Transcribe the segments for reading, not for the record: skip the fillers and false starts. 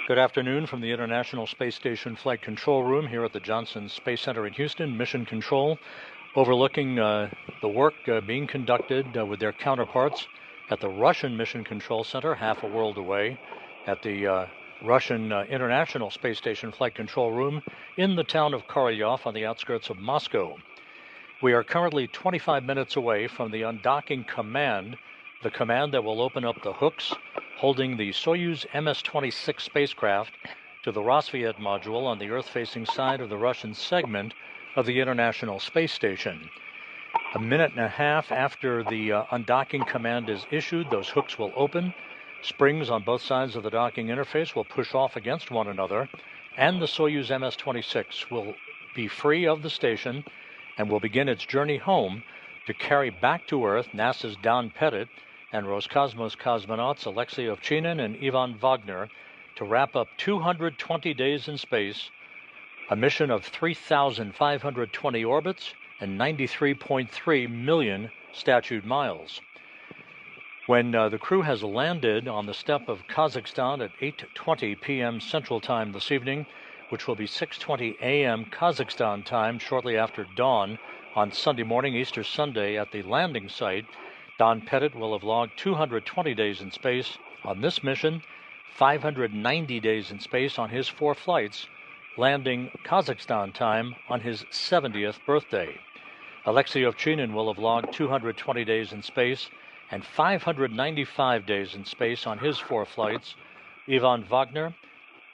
Good afternoon from the International Space Station Flight Control Room here at the Johnson Space Center in Houston, Mission Control, overlooking the work being conducted with their counterparts at the Russian Mission Control Center, half a world away, at the Russian International Space Station Flight Control Room in the town of Korolyov on the outskirts of Moscow. We are currently 25 minutes away from the undocking command, the command that will open up the hooks holding the Soyuz MS-26 spacecraft to the Roscosmos module on the Earth-facing side of the Russian segment of the International Space Station. A minute and a half after the undocking command is issued, those hooks will open. Springs on both sides of the docking interface will push off against one another, and the Soyuz MS-26 will be free of the station and will begin its journey home to carry back to Earth NASA's Don Pettit and Roscosmos cosmonauts Alexey Ovchinin and Ivan Vagner to wrap up 220 days in space, a mission of 3,520 orbits and 93.3 million statute miles. When the crew has landed on the steppe of Kazakhstan at 8:20 p.m. Central Time this evening, which will be 6:20 a.m. Kazakhstan time shortly after dawn on Sunday morning, Easter Sunday, at the landing site, Don Pettit will have logged 220 days in space on this mission, 590 days in space on his 4 flights, landing Kazakhstan time on his 70th birthday. Alexey Ovchinin will have logged 220 days in space and 595 days in space on his 4 flights. Ivan Vagner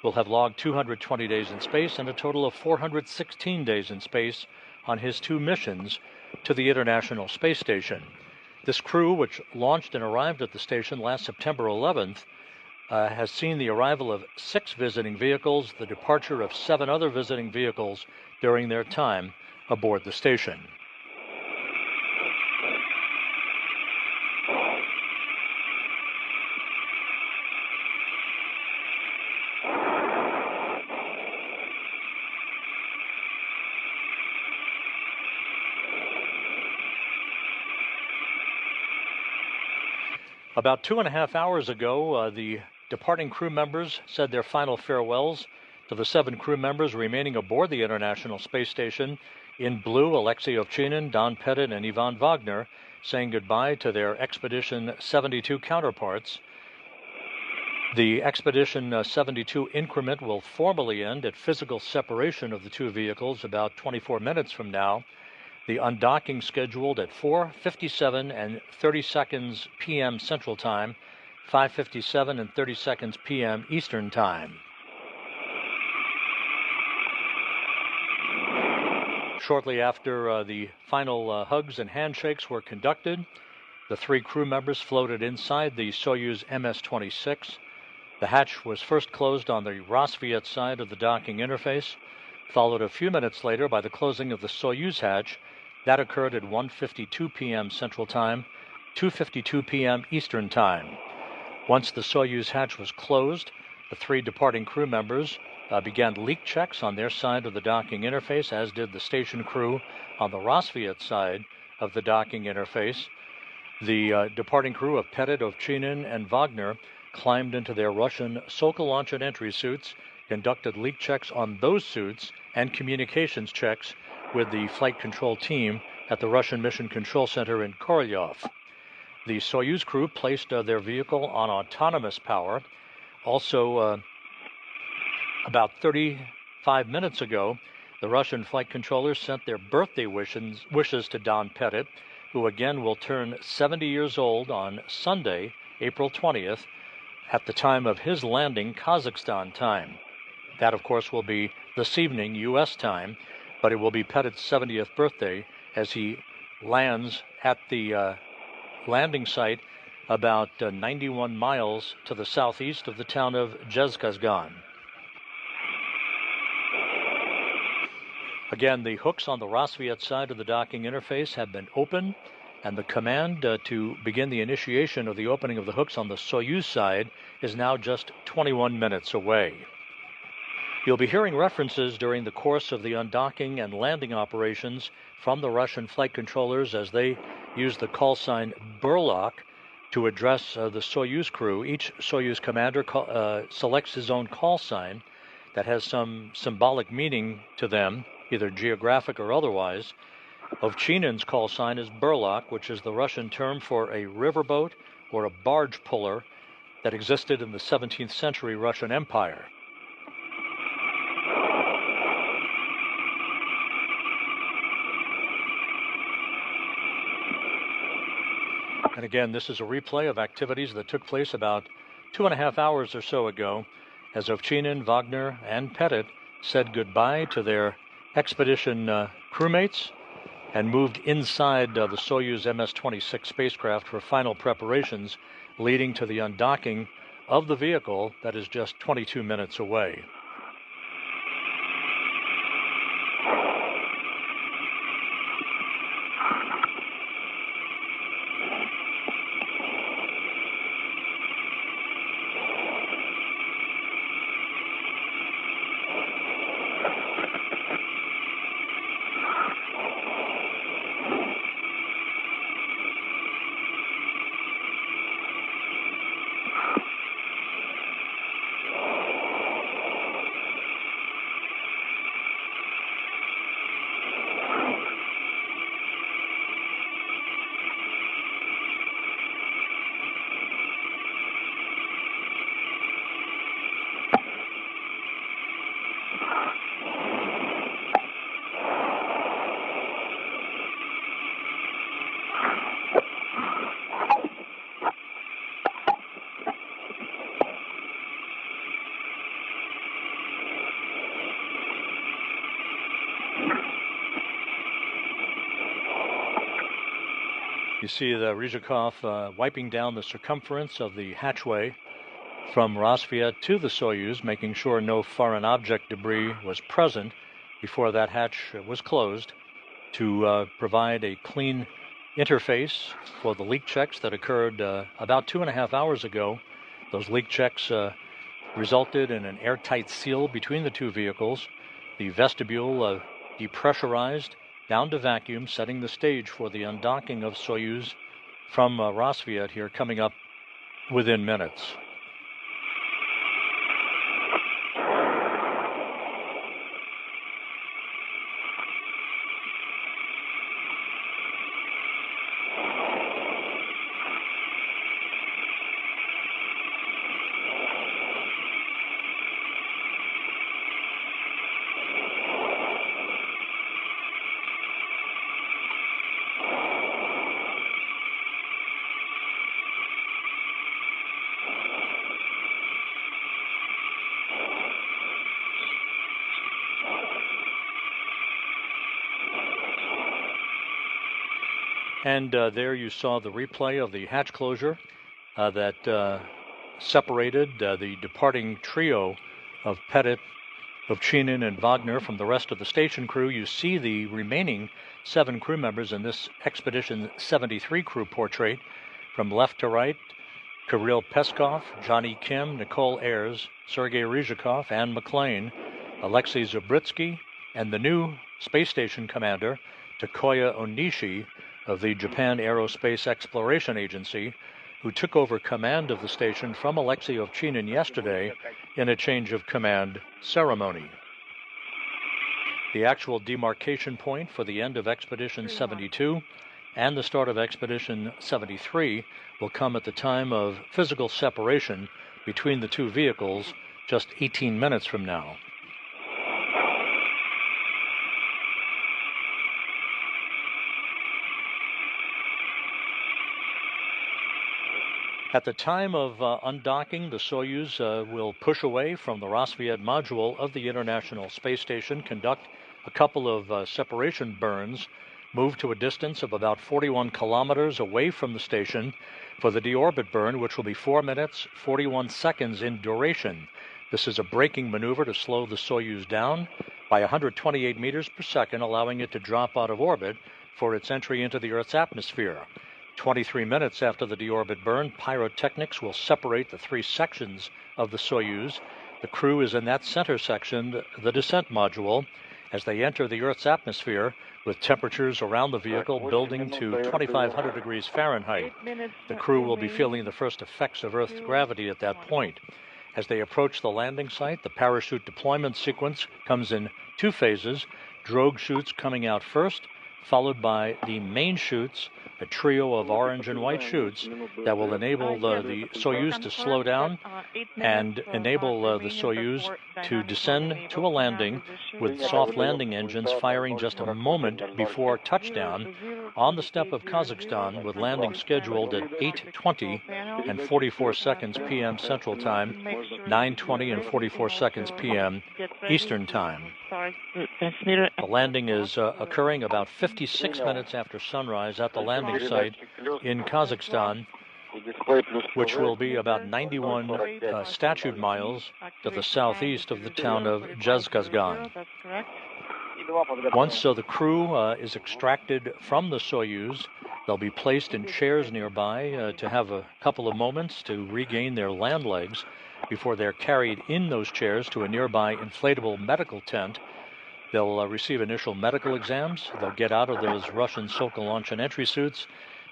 will have logged 220 days in space and a total of 416 days in space on his 2 missions to the International Space Station. This crew, which launched and arrived at the station last September 11th, has seen the arrival of 6 visiting vehicles, the departure of 7 other visiting vehicles during their time aboard the station. About 2.5 hours ago, the departing crew members said their final farewells to the 7 crew members remaining aboard the International Space Station. In blue, Alexey Ovchinin, Don Pettit, and Ivan Vagner saying goodbye to their Expedition 72 counterparts. The Expedition 72 increment will formally end at physical separation of the 2 vehicles about 24 minutes from now. The undocking scheduled at 4:57 and 30 seconds p.m. Central Time, 5:57 and 30 seconds p.m. Eastern Time. Shortly after the final hugs and handshakes were conducted, the 3 crew members floated inside the Soyuz MS-26. The hatch was first closed on the Roscosmos side of the docking interface, followed a few minutes later by the closing of the Soyuz hatch. That occurred at 1:52 p.m. Central Time, 2:52 p.m. Eastern Time. Once the Soyuz hatch was closed, the 3 departing crew members began leak checks on their side of the docking interface, as did the station crew on the Roscosmos side of the docking interface. The departing crew of Pettit, Ovchinin, and Vagner climbed into their Russian Sokol launch and entry suits, conducted leak checks on those suits, and communications checks with the flight control team at the Russian Mission Control Center in Korolyov. The Soyuz crew placed their vehicle on autonomous power. Also, about 35 minutes ago, the Russian flight controllers sent their birthday wishes to Don Pettit, who again will turn 70 years old on Sunday, April 20th, at the time of his landing Kazakhstan time. That, of course, will be this evening, U.S. time, but it will be Pettit's 70th birthday as he lands at the landing site about 91 miles to the southeast of the town of Dzhezkazgan. Again, the hooks on the Roscosmos side of the docking interface have been opened, and the command to begin the initiation of the opening of the hooks on the Soyuz side is now just 21 minutes away. You'll be hearing references during the course of the undocking and landing operations from the Russian flight controllers as they use the call sign Burlock to address the Soyuz crew. Each Soyuz commander selects his own call sign that has some symbolic meaning to them, either geographic or otherwise. Ovchinin's call sign is burlak, which is the Russian term for a riverboat or a barge puller that existed in the 17th century Russian Empire. And again, this is a replay of activities that took place about 2.5 hours or so ago, as Ovchinin, Vagner, and Pettit said goodbye to their expedition crewmates and moved inside the Soyuz MS-26 spacecraft for final preparations, leading to the undocking of the vehicle that is just 22 minutes away. You see the Ryzhikov wiping down the circumference of the hatchway from Roscosmos to the Soyuz, making sure no foreign object debris was present before that hatch was closed, to provide a clean interface for the leak checks that occurred about 2.5 hours ago. Those leak checks resulted in an airtight seal between the two vehicles. The vestibule depressurized down to vacuum, setting the stage for the undocking of Soyuz from Roscosmos here, coming up within minutes. And there you saw the replay of the hatch closure that separated the departing trio of Pettit, Ovchinin, and Vagner from the rest of the station crew. You see the remaining 7 crew members in this Expedition 73 crew portrait. From left to right, Kirill Peskov, Johnny Kim, Nicole Ayers, Sergei Ryzhikov, Anne McLean, Alexey Zabritsky, and the new space station commander, Takoya Onishi, of the Japan Aerospace Exploration Agency, who took over command of the station from Alexey Ovchinin yesterday in a change of command ceremony. The actual demarcation point for the end of Expedition 72 and the start of Expedition 73 will come at the time of physical separation between the two vehicles just 18 minutes from now. At the time of undocking, the Soyuz will push away from the Roscosmos module of the International Space Station, conduct a couple of separation burns, move to a distance of about 41 kilometers away from the station for the deorbit burn, which will be 4 minutes, 41 seconds in duration. This is a braking maneuver to slow the Soyuz down by 128 meters per second, allowing it to drop out of orbit for its entry into the Earth's atmosphere. 23 minutes after the deorbit burn, pyrotechnics will separate the 3 sections of the Soyuz. The crew is in that center section, the descent module. As they enter the Earth's atmosphere, with temperatures around the vehicle building to 2,500 degrees Fahrenheit. The crew will be feeling the first effects of Earth's gravity at that point. As they approach the landing site, the parachute deployment sequence comes in 2 phases, drogue chutes coming out first, followed by the main chutes, a trio of orange and white chutes that will enable the Soyuz to slow down and enable the Soyuz to descend to a landing with soft landing engines firing just a moment before touchdown on the steppe of Kazakhstan, with landing scheduled at 8:20 and 44 seconds p.m. Central Time, 9:20 and 44 seconds p.m. Eastern Time. The landing is occurring about 56 minutes after sunrise at the landing site in Kazakhstan, which will be about 91 statute miles to the southeast of the town of Dzhezkazgan. Once the crew is extracted from the Soyuz, they'll be placed in chairs nearby to have a couple of moments to regain their land legs before they're carried in those chairs to a nearby inflatable medical tent. They'll receive initial medical exams. They'll get out of those Russian Sokol launch and entry suits.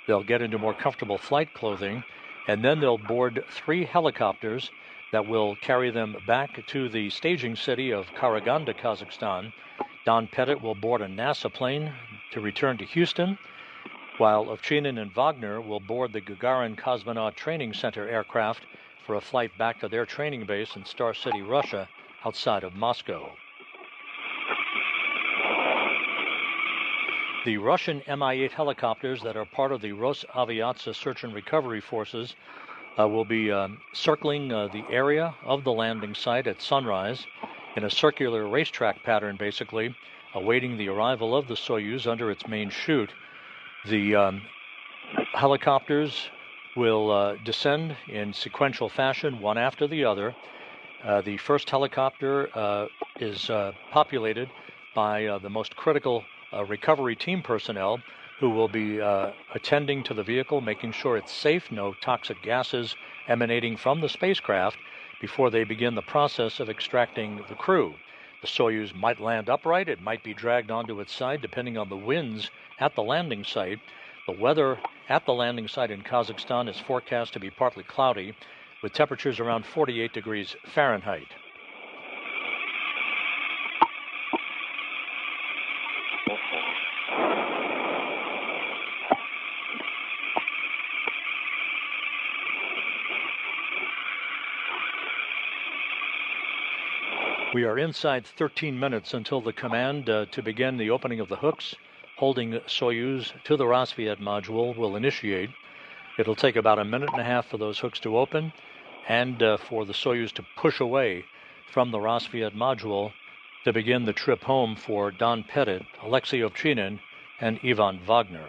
They'll get into more comfortable flight clothing, and then they'll board 3 helicopters that will carry them back to the staging city of Karaganda, Kazakhstan. Don Pettit will board a NASA plane to return to Houston, while Ovchinin and Vagner will board the Gagarin Cosmonaut Training Center aircraft for a flight back to their training base in Star City, Russia, outside of Moscow. The Russian Mi-8 helicopters that are part of the Roscosmos search and recovery forces will be circling the area of the landing site at sunrise in a circular racetrack pattern, basically, awaiting the arrival of the Soyuz under its main chute. The helicopters will descend in sequential fashion, one after the other. The first helicopter is populated by the most critical recovery team personnel who will be attending to the vehicle, making sure it's safe, no toxic gases emanating from the spacecraft before they begin the process of extracting the crew. The Soyuz might land upright, it might be dragged onto its side depending on the winds at the landing site. The weather at the landing site in Kazakhstan is forecast to be partly cloudy, with temperatures around 48 degrees Fahrenheit. We are inside 13 minutes until the command to begin the opening of the hooks holding Soyuz to the Rosviet module will initiate. It'll take about a minute and a half for those hooks to open and for the Soyuz to push away from the Rosviet module to begin the trip home for Don Pettit, Alexey Ovchinin, and Ivan Vagner.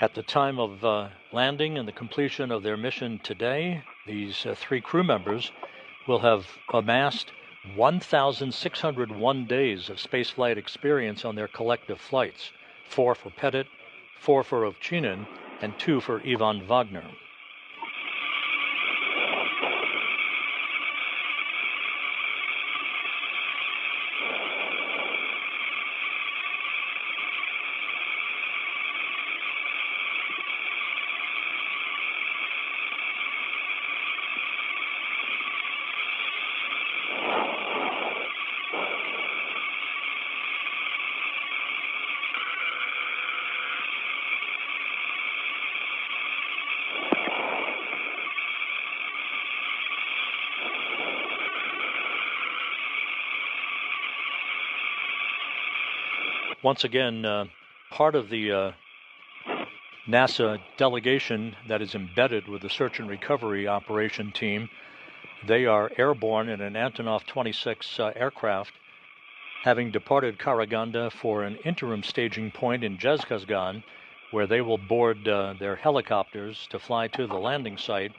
At the time of landing and the completion of their mission today, these 3 crew members will have amassed 1,601 days of spaceflight experience on their collective flights, 4 for Pettit, 4 for Ovchinin, and 2 for Ivan Vagner. Once again, part of the NASA delegation that is embedded with the search and recovery operation team, they are airborne in an Antonov 26 aircraft, having departed Karaganda for an interim staging point in Dzhezkazgan, where they will board their helicopters to fly to the landing site.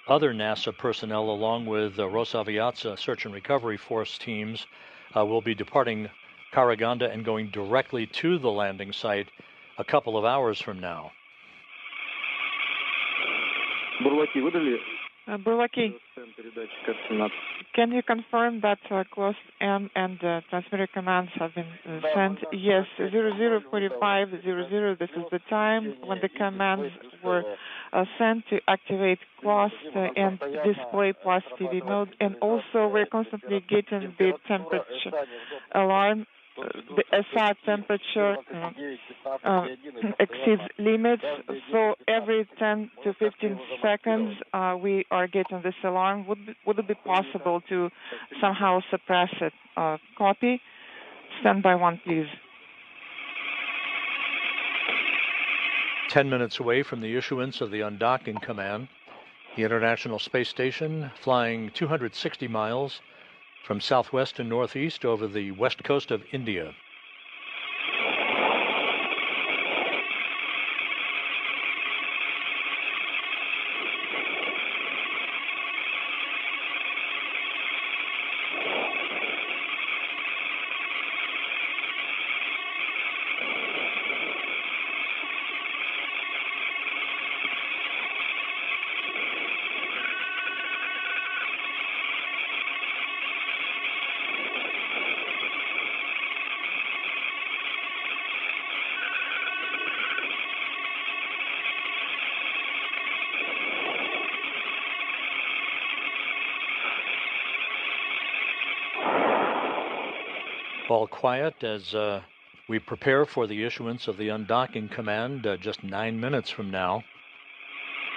Other NASA personnel, along with Roscosmos search and recovery force teams, will be departing Karaganda and going directly to the landing site a couple of hours from now. Burlaki, can you confirm that closed M and transmitter commands have been sent? Yes, 004500, this is the time when the commands were sent to activate closed and display plus TV mode. And also we're constantly getting the temperature alarm. The SI temperature exceeds limits, so every 10 to 15 seconds we are getting this alarm. Would it be possible to somehow suppress it? Copy. Standby 1, please. 10 minutes away from the issuance of the undocking command, the International Space Station flying 260 miles from southwest to northeast over the west coast of India. All quiet as we prepare for the issuance of the undocking command just 9 minutes from now.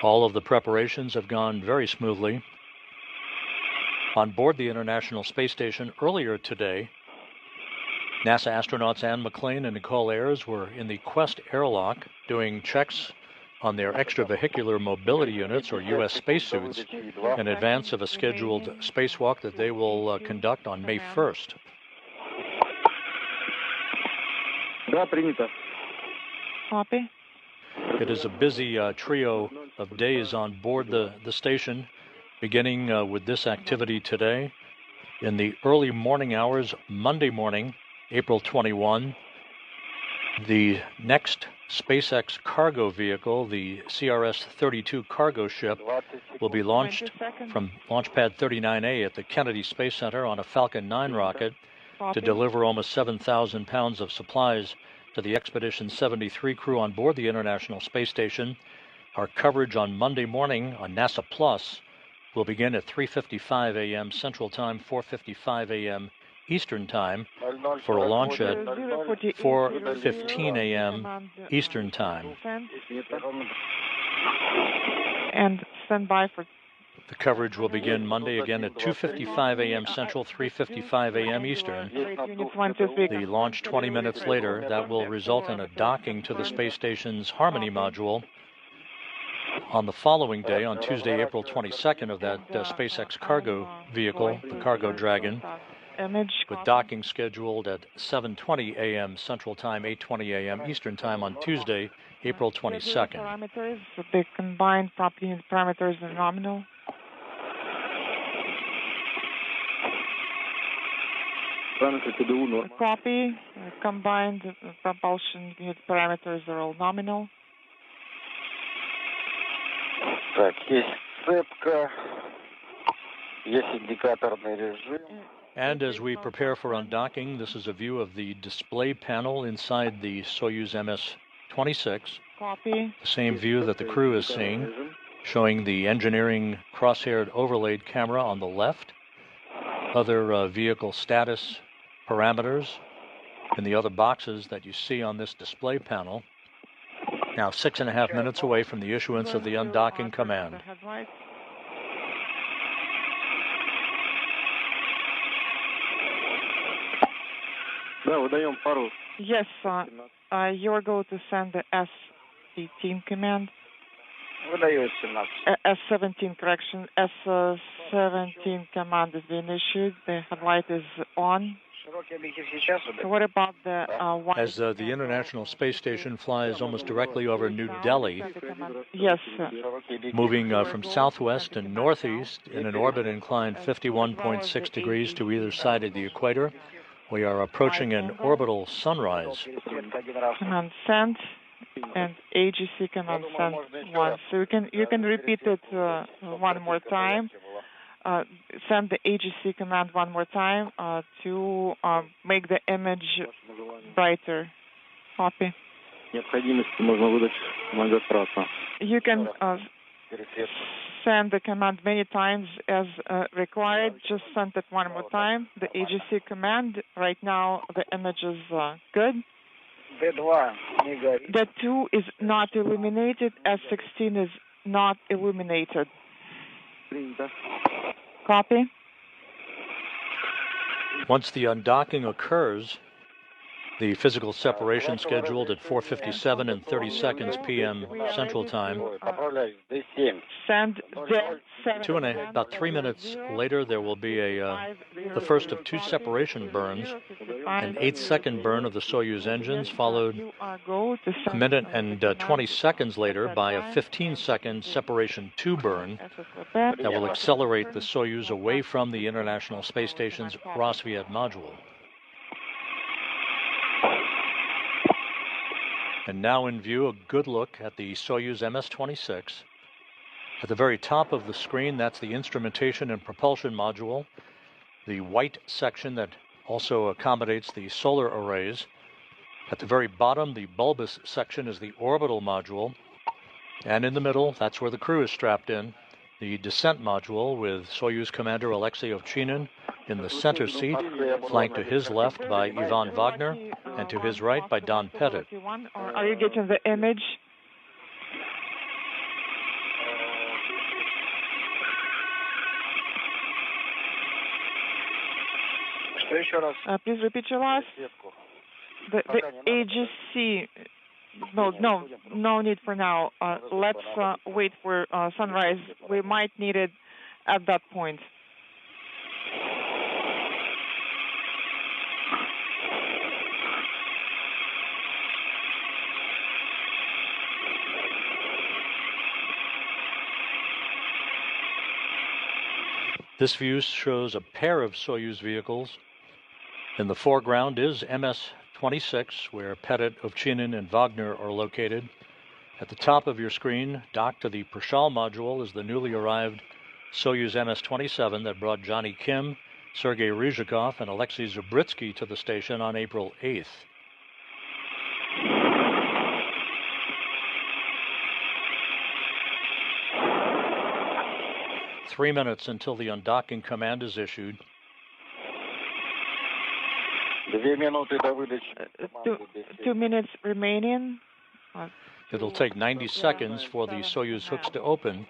All of the preparations have gone very smoothly. On board the International Space Station earlier today, NASA astronauts Anne McClain and Nicole Ayers were in the Quest airlock doing checks on their extravehicular mobility units, or U.S. spacesuits, in advance of a scheduled spacewalk that they will conduct on May 1st. Copy. It is a busy trio of days on board the station, beginning with this activity today. In the early morning hours, Monday morning, April 21, the next SpaceX cargo vehicle, the CRS-32 cargo ship, will be launched from Launch Pad 39A at the Kennedy Space Center on a Falcon 9 rocket to deliver almost 7,000 pounds of supplies to the Expedition 73 crew on board the International Space Station. Our coverage on Monday morning on NASA Plus will begin at 3:55 a.m. Central Time, 4:55 a.m. Eastern Time, for a launch at 4:15 a.m. Eastern Time. And stand by for. The coverage will begin Monday again at 2:55 a.m. Central, 3:55 a.m. Eastern. The launch 20 minutes later, that will result in a docking to the space station's Harmony module. On the following day, on Tuesday, April 22nd, of that SpaceX cargo vehicle, the Cargo Dragon, with docking scheduled at 7:20 a.m. Central Time, 8:20 a.m. Eastern Time on Tuesday, April 22nd. The combined property unit parameters are nominal. Copy. Combined propulsion unit parameters are all nominal. Так, есть цепка, есть индикаторный режим. And as we prepare for undocking, this is a view of the display panel inside the Soyuz MS-26. Copy. The same view that the crew is seeing, showing the engineering crosshaired overlaid camera on the left, other vehicle status parameters in the other boxes that you see on this display panel. Now 6.5 minutes away from the issuance of the undocking command. Yes, you're going to send the S-18 command. S-17, correction. S-17 command is being issued. The headlight is on. What about the as the International Space Station flies almost directly over New Delhi, yes, moving from southwest to northeast in an orbit inclined 51.6 degrees to either side of the equator, We are approaching an orbital sunrise. Command sent and AGC command sent once. So you can repeat it one more time. Send the AGC command one more time to make the image brighter. Copy. You can send the command many times as required. Just send it one more time. The AGC command. Right now the image is good. The 2 is not illuminated. S16 is not illuminated. Copy. Once the undocking occurs, the physical separation scheduled at 4:57 and 30 seconds p.m. Central Time. Send about 3 minutes later, there will be the first of 2 separation burns, an 8-second burn of the Soyuz engines, followed a minute and 20 seconds later by a 15-second separation 2 burn that will accelerate the Soyuz away from the International Space Station's Rosviet module. And now in view, a good look at the Soyuz MS-26. At the very top of the screen, that's the instrumentation and propulsion module, the white section that also accommodates the solar arrays. At the very bottom, the bulbous section is the orbital module. And in the middle, that's where the crew is strapped in, the descent module with Soyuz commander Alexey Ovchinin in the center seat, flanked to his left by Ivan Vagner, and to his right by Don Pettit. Are you getting the image? Please repeat your last. The AGC. No need for now. Let's wait for sunrise. We might need it at that point. This view shows a pair of Soyuz vehicles. In the foreground is MS-26, where Pettit, Ovchinin, and Vagner are located. At the top of your screen, docked to the Prishal module, is the newly arrived Soyuz MS-27 that brought Johnny Kim, Sergei Ryzhikov, and Alexey Zubritsky to the station on April 8th. Three minutes until the undocking command is issued. 2 minutes remaining. It'll take 90 seconds for the Soyuz hooks to open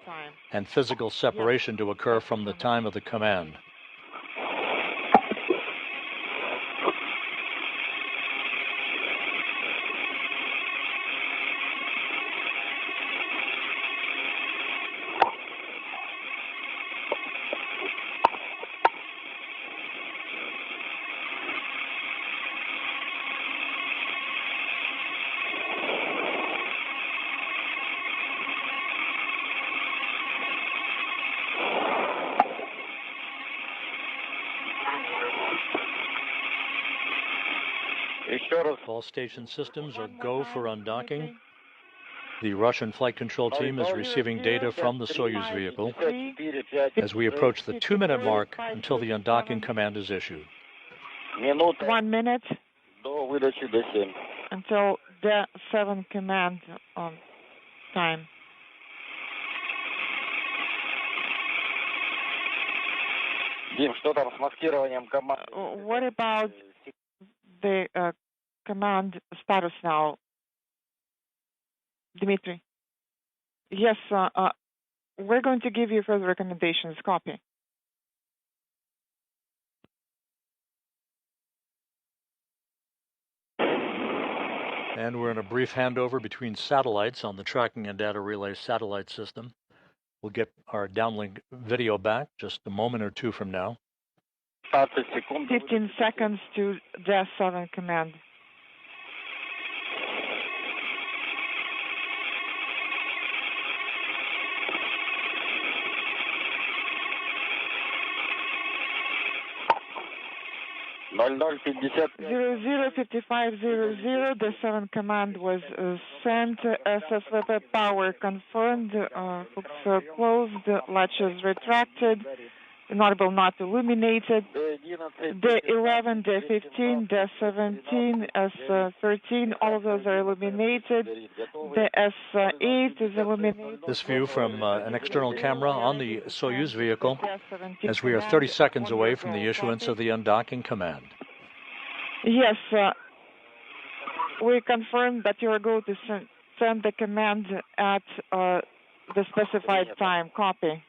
and physical separation to occur from the time of the command. All station systems are go for undocking. The Russian flight control team is receiving data from the Soyuz vehicle as we approach the 2-minute mark until the undocking command is issued. 1 minute until the 7 command time. What about the command status now, Dmitry? Yes, we're going to give you further recommendations. Copy. And we're in a brief handover between satellites on the tracking and data relay satellite system. We'll get our downlink video back just a moment or two from now. 15 seconds to the 7 command. 005500, the 7 command was sent. SSVP power confirmed. Hooks closed. Latches retracted. Inaudible not illuminated. D11, D15, D17, S13, all of those are illuminated. The S8 is illuminated. This view from an external camera on the Soyuz vehicle, as we are 30 seconds away from the issuance of the undocking command. Yes, we confirm that you are going to send the command at the specified time. Copy.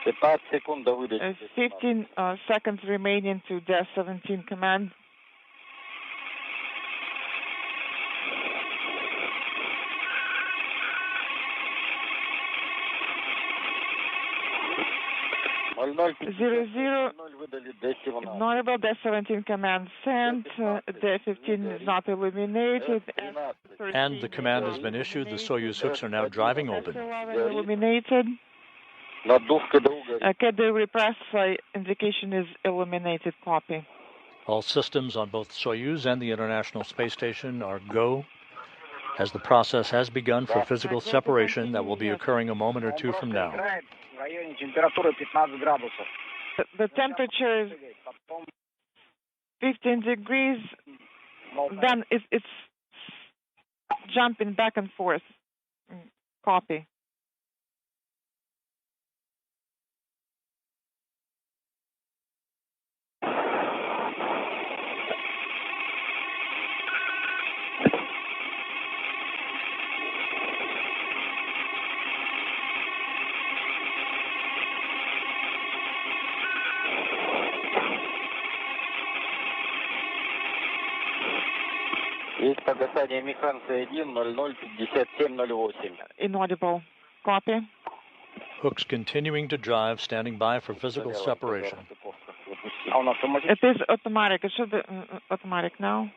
15 seconds remaining to the 17 command. Zero, ignorable, the 17 command sent, the 15 is not illuminated. And the command has been issued. The Soyuz hooks are now driving open. Illuminated. The repress indication is illuminated. Copy. All systems on both Soyuz and the International Space Station are go, as the process has begun for physical separation that will be occurring a moment or two from now. The temperature is 15 degrees, then it's jumping back and forth. Copy. Есть погасание механца 1, 00, 5708. Inaudible. Copy. Hooks continuing to drive, standing by for physical separation. It is automatic. It should be automatic now.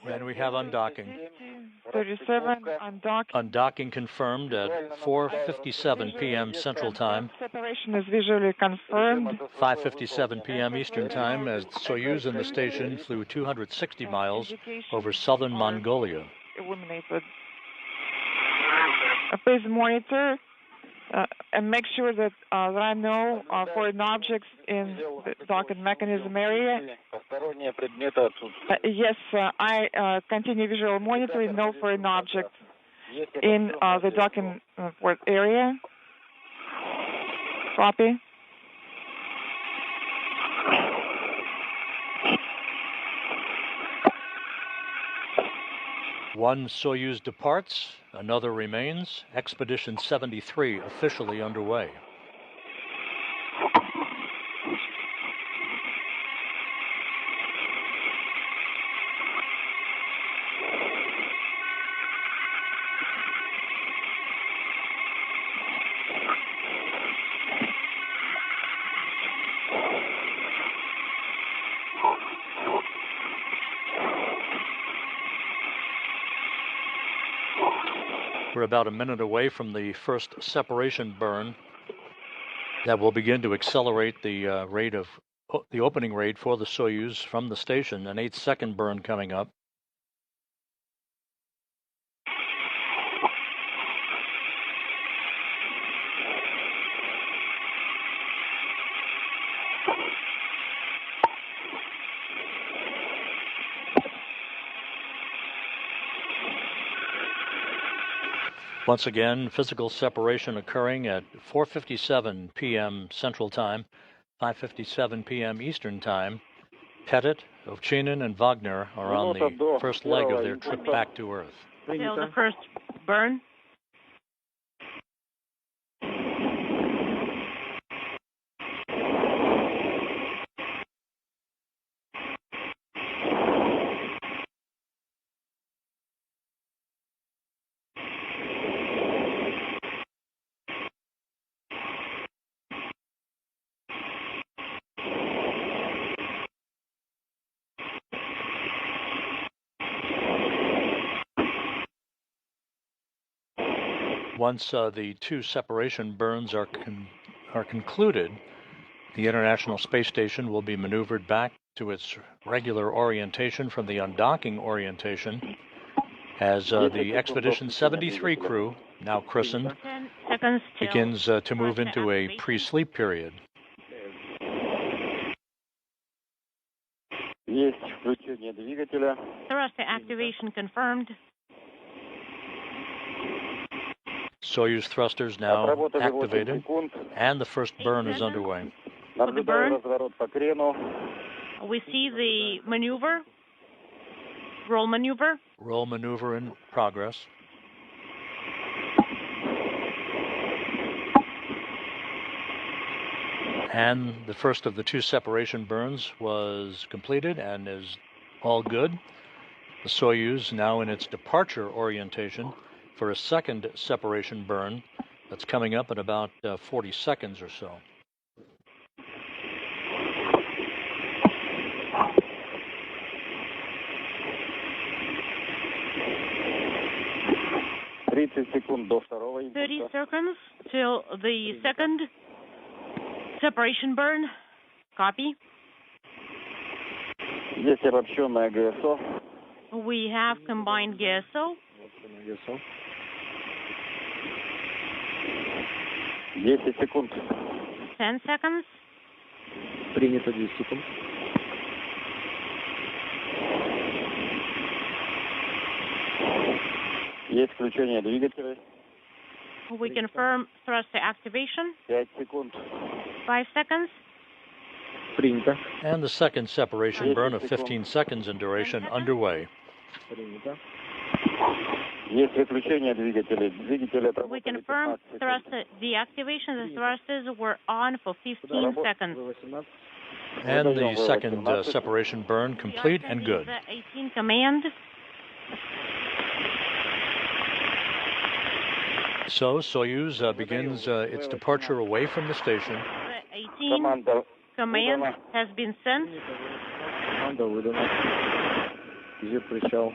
And we have undocking. 37, undock. Undocking confirmed at 4:57 p.m. Central Time. Separation is visually confirmed. 5:57 p.m. Eastern Time as Soyuz and the station flew 260 miles over southern Mongolia. Illuminated. Please monitor and make sure that there are no foreign objects in the docking mechanism area. Yes, I continue visual monitoring, no foreign objects in the docking port area. Copy. One Soyuz departs, another remains. Expedition 73 officially underway. We're about a minute away from the first separation burn that will begin to accelerate the rate of the opening rate for the Soyuz from the station. An 8-second burn coming up. Once again, physical separation occurring at 4:57 p.m. Central Time, 5:57 p.m. Eastern Time. Pettit, Ovchinin, and Vagner are on the first leg of their trip back to Earth. Still the first burn? Once the two separation burns are concluded, the International Space Station will be maneuvered back to its regular orientation from the undocking orientation as the Expedition 73 crew, now christened, begins to move into a pre-sleep period. Thruster activation confirmed. Soyuz thrusters now activated, and the first burn is underway. For the burn, we see the maneuver, roll maneuver. Roll maneuver in progress. And the first of the two separation burns was completed and is all good. The Soyuz now in its departure orientation for a second separation burn that's coming up in about 40 seconds or so. .30 seconds till the second separation burn. Copy. We have combined GSO. 10 seconds. Принято 10 секунд. Есть включение двигателей. We confirm thruster activation. 5 секунд. 5 seconds. Принято. And the second separation burn of 15 seconds in duration underway. Принято. Есть выключение двигателей. Двигатели We confirm thruster deactivation. The thrusters were on for 15 seconds. And the second separation burn complete and good. The 18 command. So Soyuz begins its departure away from the station. The 18 command has been sent. Команда выдана. Где причал?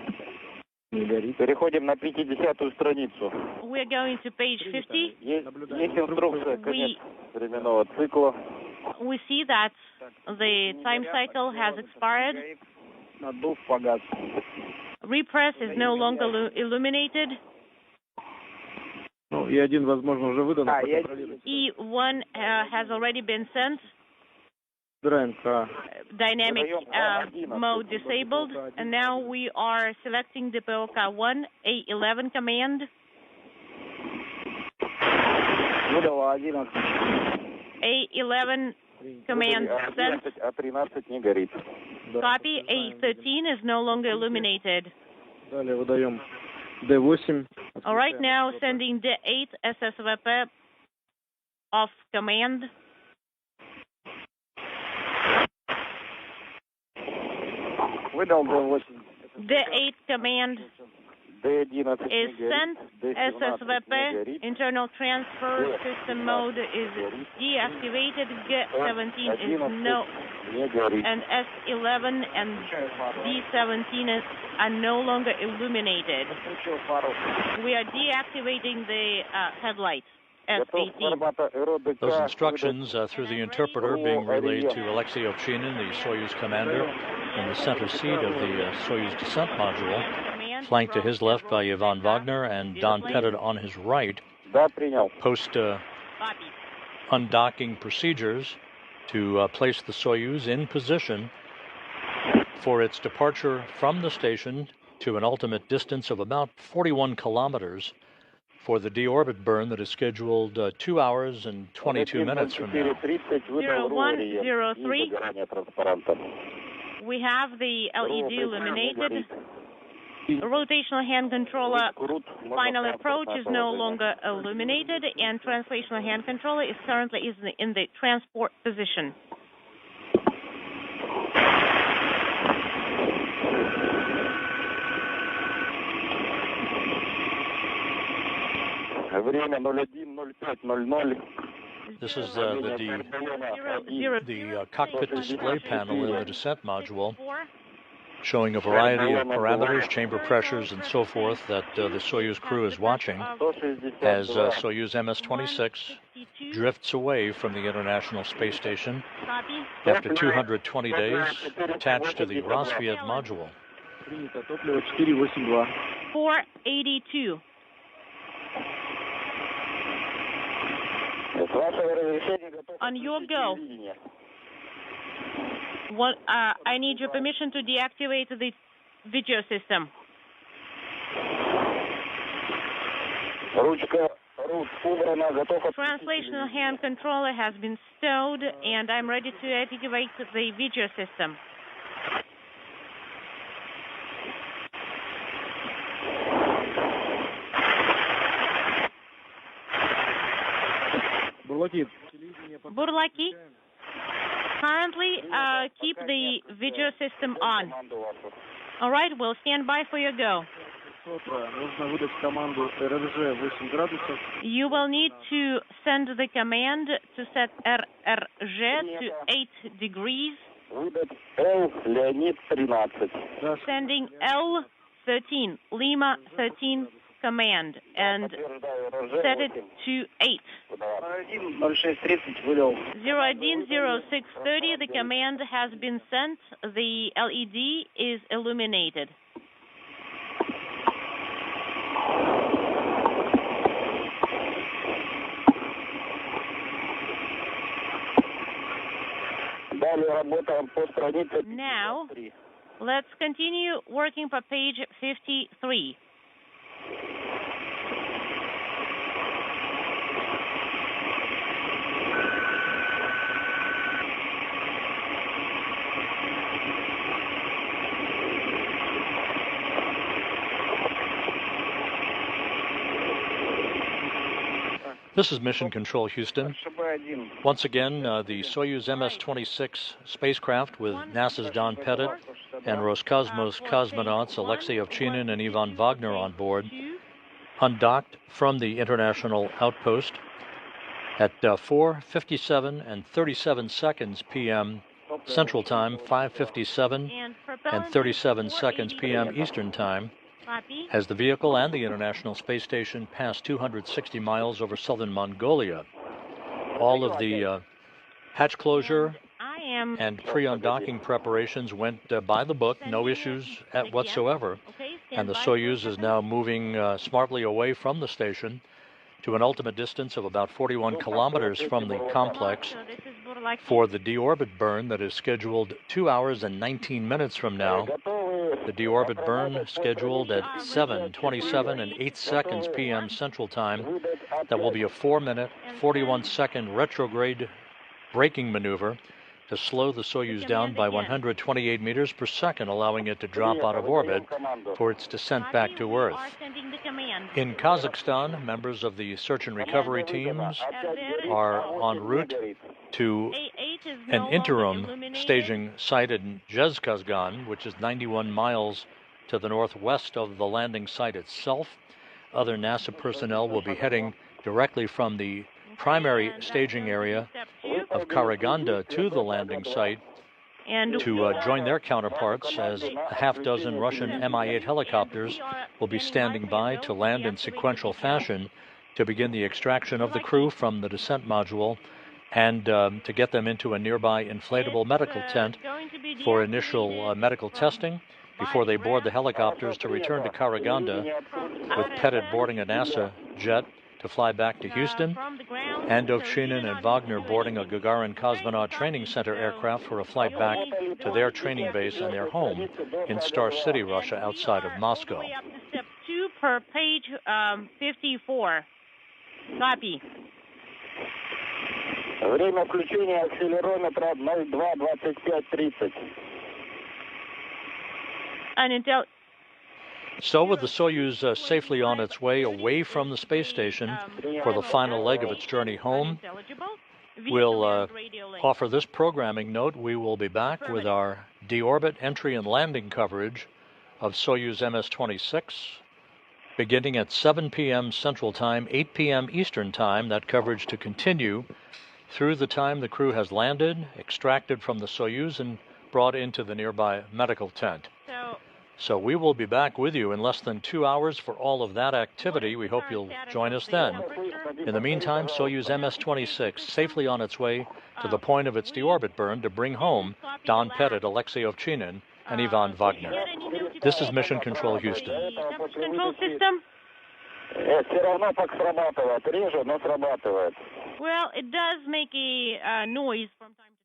Не горит. Переходим на 50-ю страницу. We're going to page 50. Есть инструкция, конец временного цикла. We see that the time cycle has expired. Надув погас. Repress is no longer illuminated. Ну, и один, возможно, уже выдан. E1 has already been sent. Dynamic mode disabled. And now we are selecting the POK1 A11 command. A11 command sent. Copy. A13 is no longer illuminated. Далее выдаем D8. All right, now sending D8 SSVP off command. D8 command is sent. SSVP internal transfer system mode is deactivated. G17 is no, and S11 and D17 are no longer illuminated. We are deactivating the headlights. S18. Those instructions through the interpreter being relayed to Alexey Ovchinin, the Soyuz commander, in the center seat of the Soyuz descent module, flanked to his left by Ivan Vagner and Don Pettit on his right. Post undocking procedures to place the Soyuz in position for its departure from the station to an ultimate distance of about 41 kilometers for the deorbit burn that is scheduled 2 hours and 22 minutes from now. 0103. We have the LED illuminated. The rotational hand controller final approach is no longer illuminated, and translational hand controller is currently in the transport position. This is the cockpit display panel in the descent module. showing a variety of parameters, chamber pressures, and so forth that the Soyuz crew is watching as Soyuz MS-26 drifts away from the International Space Station after 220 days attached to the Rosviet module. Принято топливо 482. 482. On your go. What, I need your permission to deactivate the video system. Translational hand controller has been stowed, and I'm ready to activate the video system. Burlaki, currently keep the video system on. All right, we'll stand by for your go. You will need to send the command to set RRG to 8 degrees. Sending L13, Lima 13 command, and set it to 8. 010-0630, the command has been sent. The LED is illuminated. Now, let's continue working for page 53. This is Mission Control Houston. Once again, the Soyuz MS-26 spacecraft with NASA's Don Pettit and Roscosmos cosmonauts Alexey, Ovchinin, and Ivan Vagner on board, undocked from the International Outpost at 4:57 and 37 seconds p.m. Central Time, 5:57 and 37 seconds p.m. Eastern Time, as the vehicle and the International Space Station passed 260 miles over southern Mongolia. All of the hatch closure and pre-undocking preparations went by the book, no issues whatsoever, and the Soyuz is now moving smartly away from the station to an ultimate distance of about 41 kilometers from the complex for the deorbit burn that is scheduled 2 hours and 19 minutes from now. The deorbit burn scheduled at 7:27 and 8 seconds p.m. Central Time. That will be a 4-minute, 41-second retrograde braking maneuver to slow the Soyuz down by 128 meters per second, allowing it to drop out of orbit for its descent back to Earth. In Kazakhstan, members of the search and recovery teams are en route to an interim staging site in Dzhezkazgan, which is 91 miles to the northwest of the landing site itself. Other NASA personnel will be heading directly from the primary staging area of Karaganda to the landing site to join their counterparts, as a half-dozen Russian Mi-8 helicopters will be standing by to land in sequential fashion to begin the extraction of the crew from the descent module and to get them into a nearby inflatable medical tent for initial medical testing before they board the helicopters to return to Karaganda, with Pettit boarding a NASA jet to fly back to Houston, and Ovchinin and Vagner boarding a Gagarin Cosmonaut Training Center aircraft for a flight back to their training base and their home in Star City, Russia, outside of Moscow. Step 2 per page 54. Copy. Время включения акселерометра 02:25:30. So with the Soyuz safely on its way away from the space station for the final leg of its journey home, we'll offer this programming note. We will be back with our deorbit entry and landing coverage of Soyuz MS-26 beginning at 7 p.m. Central Time, 8 p.m. Eastern Time. That coverage to continue through the time the crew has landed, extracted from the Soyuz, and brought into the nearby medical tent. So we will be back with you in less than 2 hours for all of that activity. We hope you'll join us then. In the meantime, Soyuz MS-26 safely on its way to the point of its deorbit burn to bring home Don Pettit, Alexey Ovchinin, and Ivan Vagner. This is Mission Control Houston. Control system. Well, it does make a noise from time to time.